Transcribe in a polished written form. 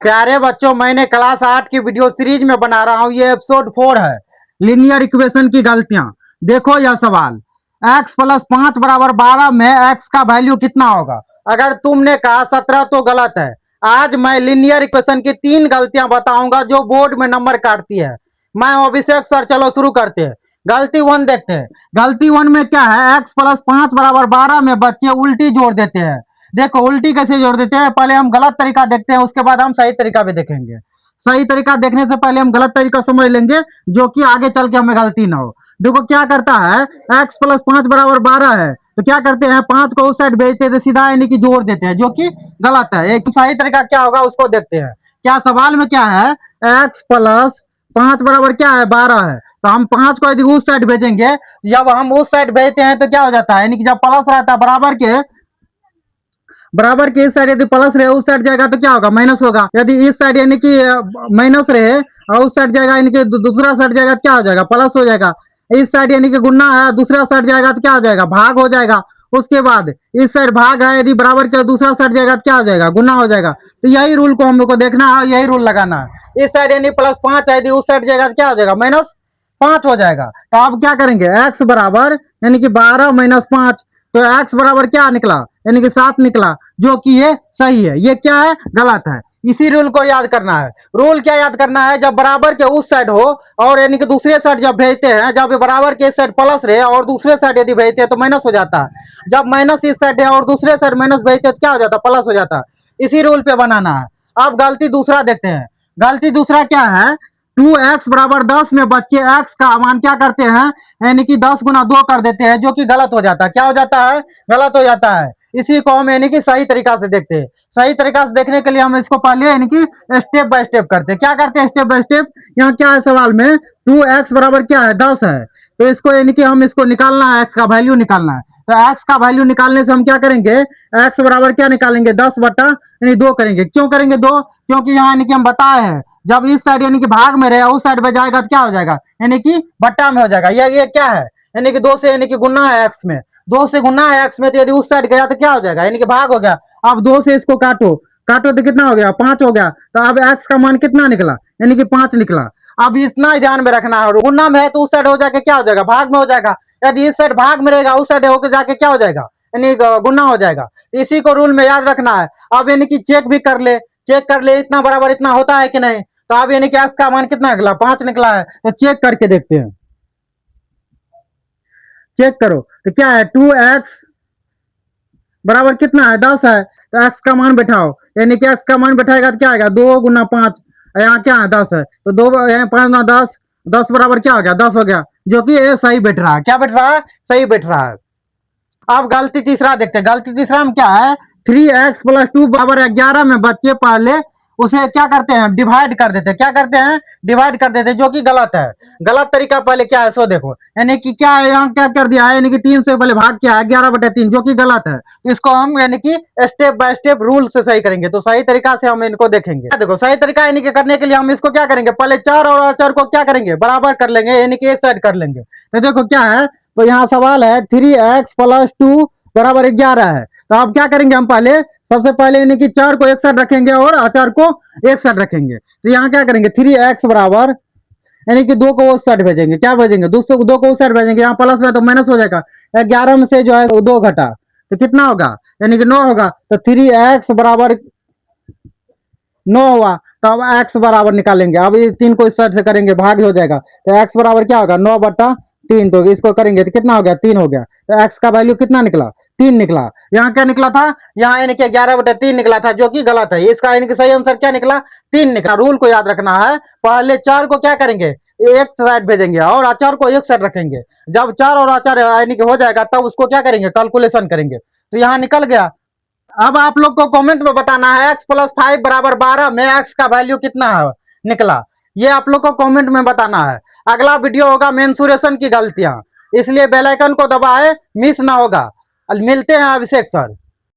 प्यारे बच्चों, मैंने क्लास 8 की वीडियो सीरीज में बना रहा हूँ। ये एपिसोड 4 है, लीनियर इक्वेशन की गलतियां। देखो यह सवाल, x प्लस 5 बराबर 12 में x का वैल्यू कितना होगा। अगर तुमने कहा 17 तो गलत है। आज मैं लीनियर इक्वेशन की 3 गलतियां बताऊंगा जो बोर्ड में नंबर काटती है। मैं अभिषेक सर, चलो शुरू करते हैं। गलती 1 देखते हैं। गलती 1 में क्या है, x प्लस 5 बराबर 12 में बच्चे उल्टी जोड़ देते हैं। देखो उल्टी कैसे जोड़ देते हैं, पहले हम गलत तरीका देखते हैं, उसके बाद हम सही तरीका भी देखेंगे। सही तरीका देखने से पहले हम गलत तरीका समझ लेंगे, जो कि आगे चल के हमें गलती ना हो। देखो क्या करता है, x प्लस 5 बराबर 12 है, तो क्या करते हैं, 5 को उस साइड भेजते हैं, सीधा यानी कि जोड़ देते हैं, जो कि गलत है। एक सही तरीका क्या होगा उसको देखते हैं। क्या सवाल में क्या है, x प्लस 5 बराबर क्या है, 12 है, तो हम 5 को यदि उस साइड भेजेंगे, जब हम उस साइड भेजते हैं तो क्या हो जाता है, यानी कि जब प्लस रहता है बराबर के इस साइड यदि प्लस रहे उस साइड जाएगा तो क्या होगा, माइनस होगा। यदि इस साइड यानी कि माइनस रहे और उस साइड जाएगा यानी कि दूसरा साइड जाएगा तो क्या हो जाएगा, प्लस हो जाएगा। इस साइड यानी कि गुना है, दूसरा साइड जाएगा तो क्या हो जाएगा, भाग हो जाएगा। उसके बाद इस साइड भाग है, यदि बराबर के दूसरा साइड जाएगा तो क्या हो जाएगा, गुना हो जाएगा। तो यही रूल को हम लोग को देखना है, यही रूल लगाना है। इस साइड यानी प्लस 5 है, यदि उस साइड जाएगा तो क्या हो जाएगा, माइनस 5 हो जाएगा। तो अब क्या करेंगे, x बराबर यानी कि 12 माइनस 5, तो x बराबर क्या निकला, यानी कि 7 निकला, जो कि ये सही है। ये क्या है, गलत है। इसी रूल को याद करना है। रूल क्या याद करना है, जब बराबर के उस साइड हो और यानी कि दूसरे साइड जब भेजते हैं, जब बराबर के इस साइड प्लस रहे और दूसरे साइड यदि भेजते हैं तो माइनस हो जाता है। जब माइनस इस साइड है और दूसरे साइड माइनस भेजते हैं तो क्या हो जाता है, प्लस हो जाता है। इसी रूल पे बनाना है। अब गलती दूसरा देखते हैं। गलती दूसरा क्या है, 2x बराबर 10 में बच्चे x का मान क्या करते हैं, यानी कि 10 गुना 2 कर देते हैं, जो कि गलत हो जाता है। क्या हो जाता है, गलत हो जाता है। इसी को हम यानी कि सही तरीका से देखते हैं। सही तरीका से देखने के लिए हम इसको पहले यानी कि स्टेप बाय स्टेप करते हैं। क्या करते हैं, स्टेप बाय स्टेप। यहाँ क्या है सवाल में, 2x बराबर क्या है, 10 है, तो इसको यानी कि हम इसको निकालना है, x का वैल्यू निकालना है। तो x का वैल्यू निकालने से हम क्या करेंगे, x बराबर क्या निकालेंगे, 10 बटा यानी 2 करेंगे। क्यों करेंगे 2, क्योंकि यहाँ यानी कि हम बताए हैं, जब इस साइड यानी कि भाग में रहे उस साइड में जाएगा तो क्या हो जाएगा, यानी कि बट्टा में हो जाएगा। ये क्या है, यानी कि 2 से यानी कि गुना है x में, 2 से गुना है x में, तो यदि उस साइड गया तो क्या हो जाएगा, यानी कि भाग हो गया। अब 2 से इसको काटो, काटो तो कितना हो गया, 5 हो गया। तो अब x का मान कितना निकला, यानी कि 5 निकला। अब इतना ही ध्यान में रखना है, गुना में है तो उस साइड हो जाके क्या हो जाएगा, भाग में हो जाएगा। यदि इस साइड भाग में रहेगा उस साइड होकर जाके क्या हो जाएगा, यानी गुना हो जाएगा। इसी को रूल में याद रखना है। अब यानी कि चेक भी कर ले, चेक कर ले इतना बराबर इतना होता है कि नहीं। तो अब यानी कि x का मान कितना निकला, 5 निकला है। तो चेक करके देखते हैं, चेक करो तो क्या है, 2x बराबर कितना है, 10 है, तो x का मान बैठाओ, यानी कि x का मान बैठाएगा तो क्या आएगा, 2 गुना 5, यहाँ क्या है 10 है, तो 2 यानी 5 गुना 10, 10 बराबर क्या हो गया, 10 हो गया, जो कि ये सही बैठ रहा है। क्या बैठ रहा है, सही बैठ रहा है। अब गलती तीसरा देखते हैं। गलती तीसरा में क्या है, 3x प्लस 2 बराबर 11 में बच्चे पहले उसे क्या करते हैं, डिवाइड कर देते हैं। क्या करते हैं, डिवाइड कर देते हैं, जो कि गलत है। गलत तरीका पहले क्या है सो देखो, यानी कि क्या है, यहाँ क्या कर दिया है, यानी कि 3 से पहले भाग क्या है, 11/3, जो कि गलत है। इसको हम यानी कि स्टेप बाय स्टेप रूल से सही करेंगे। तो सही तरीका से हम इनको देखेंगे। देखो सही तरीका यानी कि करने के लिए हम इसको क्या करेंगे, पहले 4 और 4 को क्या करेंगे, बराबर कर लेंगे, यानी कि एक साइड कर लेंगे। तो देखो क्या है, तो यहाँ सवाल है 3x प्लस 2 बराबर 11 है। तो अब क्या करेंगे, हम पहले सबसे पहले यानी कि 4 को एक साइड रखेंगे और 4 को एक साइड रखेंगे। तो यहाँ क्या करेंगे, 3x बराबर यानी कि 2 को उस साइड भेजेंगे। क्या भेजेंगे, 2 को उस साइड भेजेंगे, यहाँ प्लस में तो माइनस हो जाएगा। 11 में से जो है 2 घटा तो कितना होगा, यानी कि 9 होगा। तो 3x बराबर 9 हुआ। तो अब x बराबर निकालेंगे। अब ये 3 को इस साइड से करेंगे, भाग हो जाएगा। तो x बराबर क्या होगा, 9/3, तो इसको करेंगे तो कितना हो गया, 3 हो गया। तो x का वैल्यू कितना निकला, 3 निकला। यहाँ क्या निकला था, यहाँ यानी कि 11/3 निकला था, जो कि गलत है। इसका यानी कि सही आंसर क्या निकला, 3 निकला। रूल को याद रखना है, पहले 4 को क्या करेंगे, एक साइड भेजेंगे और 4 को एक साइड रखेंगे। जब 4 और 4 यानी कि हो जाएगा तब उसको क्या करेंगे, कैलकुलेशन करेंगे। तो यहाँ निकल गया। अब आप लोग को कमेंट में बताना है x प्लस 5 बराबर 12 में x का वैल्यू कितना है निकला। ये आप लोग को कमेंट में बताना है। अगला वीडियो होगा मेंसुरेशन की गलतियां, इसलिए बेल आइकन को दबाए, मिस ना होगा। मिलते हैं अभिषेक सर।